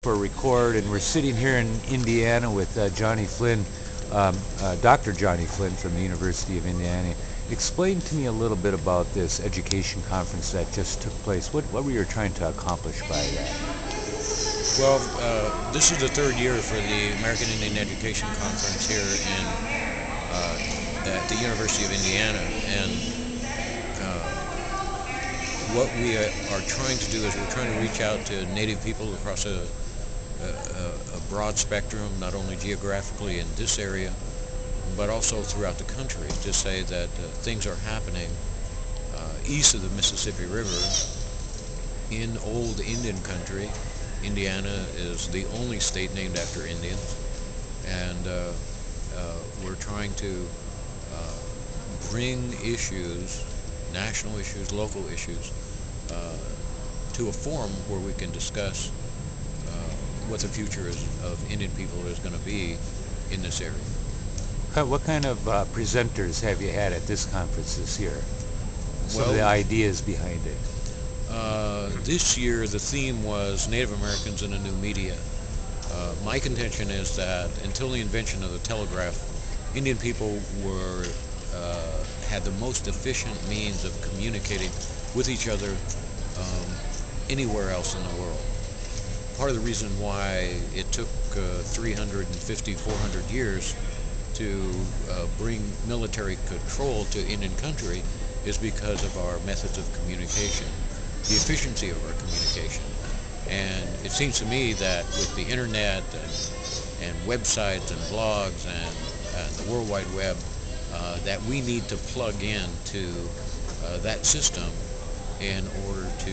for record, and we're sitting here in Indiana with Johnny Flynn, Dr. Johnny Flynn from the University of Indiana. Explain to me a little bit about this education conference that just took place. What were you trying to accomplish by that? Well, this is the third year for the American Indian Education Conference here at the University of Indiana, and what we are trying to do is we're trying to reach out to Native people across a broad spectrum, not only geographically in this area, but also throughout the country, to say that things are happening east of the Mississippi River in old Indian country. Indiana is the only state named after Indians, and we're trying to bring issues, national issues, local issues, to a forum where we can discuss what the future of Indian people is going to be in this area. What kind of presenters have you had at this conference this year? Some of the Well, ideas behind it. this year the theme was Native Americans in a New Media. My contention is that until the invention of the telegraph, Indian people had the most efficient means of communicating with each other anywhere else in the world. Part of the reason why it took 350, 400 years to bring military control to Indian country is because of our methods of communication, the efficiency of our communication. And it seems to me that with the internet and websites and blogs and the World Wide Web, that we need to plug in to that system in order to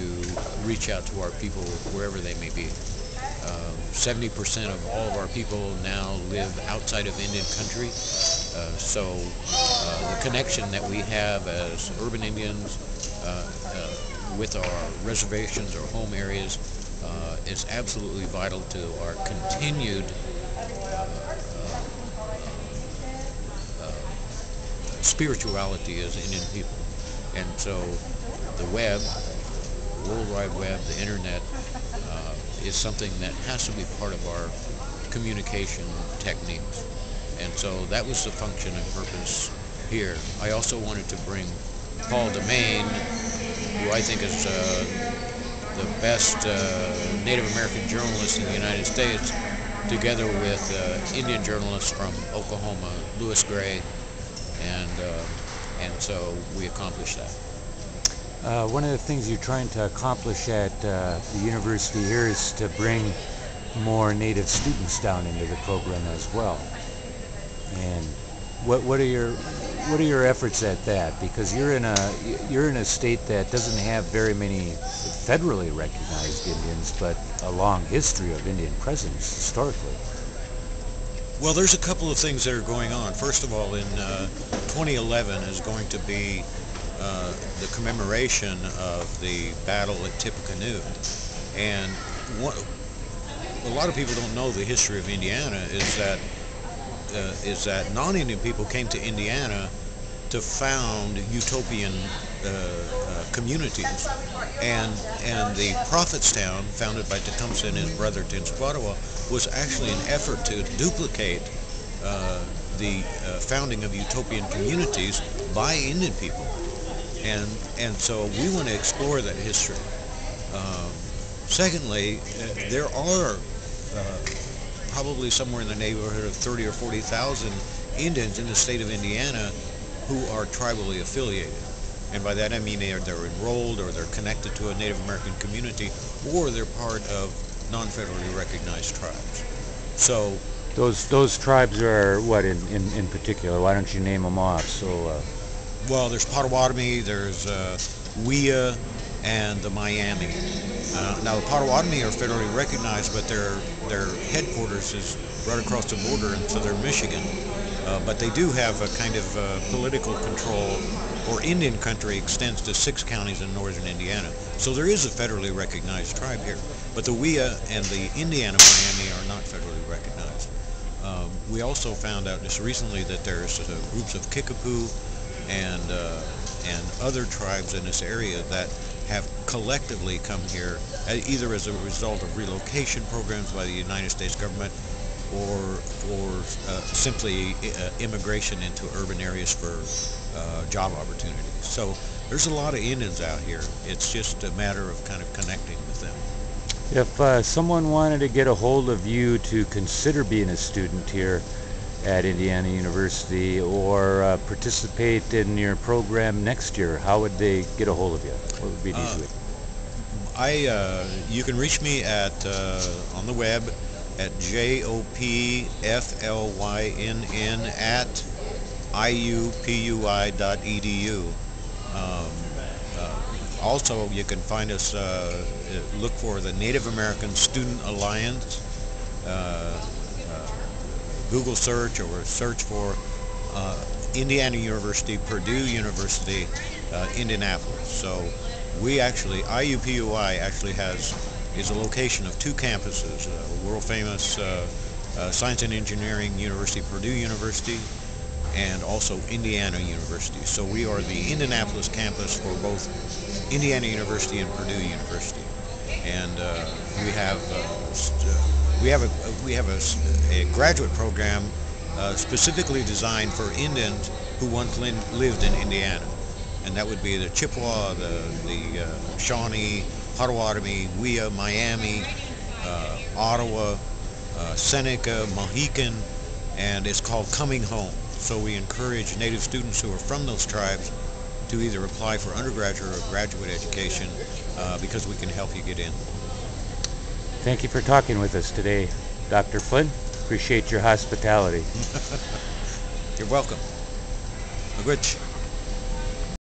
reach out to our people wherever they may be. 70% of all of our people now live outside of Indian country, so the connection that we have as urban Indians with our reservations or home areas is absolutely vital to our continued spirituality as Indian people. And so the web, the World Wide Web, the internet, is something that has to be part of our communication techniques. And so that was the function and purpose here. I also wanted to bring Paul DeMaine, who I think is the best Native American journalist in the United States, together with Indian journalists from Oklahoma, Louis Gray, and so we accomplished that. One of the things you're trying to accomplish at the university here is to bring more Native students down into the program as well. And what are your efforts at that? Because you're in a state that doesn't have very many federally recognized Indians, but a long history of Indian presence historically. Well, there's a couple of things that are going on. First of all, in 2011 is going to be the commemoration of the battle at Tippecanoe. And a lot of people don't know the history of Indiana is that non-Indian people came to Indiana to found utopian communities. And the Prophetstown, founded by Tecumseh and his brother Tenskwatawa, was actually an effort to duplicate the founding of utopian communities by Indian people. And so we want to explore that history. Secondly, there are probably somewhere in the neighborhood of 30 or 40,000 Indians in the state of Indiana who are tribally affiliated. And by that I mean they're enrolled, or they're connected to a Native American community, or they're part of non-federally recognized tribes. So Those tribes are what in particular? Why don't you name them off? So. well, there's Potawatomi, there's Wea, and the Miami. Now the Potawatomi are federally recognized, but their headquarters is right across the border in southern Michigan. But they do have a kind of political control, or Indian country extends to 6 counties in northern Indiana. So there is a federally recognized tribe here. But the Wea and the Indiana Miami are not federally recognized. We also found out just recently that there's groups of Kickapoo and other tribes in this area that have collectively come here either as a result of relocation programs by the United States government or simply immigration into urban areas for job opportunities. So there's a lot of Indians out here. It's just a matter of kind of connecting with them. If someone wanted to get a hold of you to consider being a student here at Indiana University or participate in your program next year, how would they get a hold of you? What would be the easy way? You can reach me at on the web at jopflynn@iupui.edu. Also, you can find us, look for the Native American Student Alliance, Google search or search for Indiana University, Purdue University, Indianapolis. So we actually, IUPUI actually is a location of two campuses, world famous Science and Engineering University, Purdue University, and also Indiana University. So we are the Indianapolis campus for both Indiana University and Purdue University, and we have a graduate program specifically designed for Indians who once lived in Indiana, and that would be the Chippewa, the Shawnee, Potawatomi, Wea, Miami, Ottawa, Seneca, Mohican, and it's called Coming Home. So we encourage Native students who are from those tribes to either apply for undergraduate or graduate education because we can help you get in. Thank you for talking with us today, Dr. Flynn. Appreciate your hospitality. You're welcome. Good.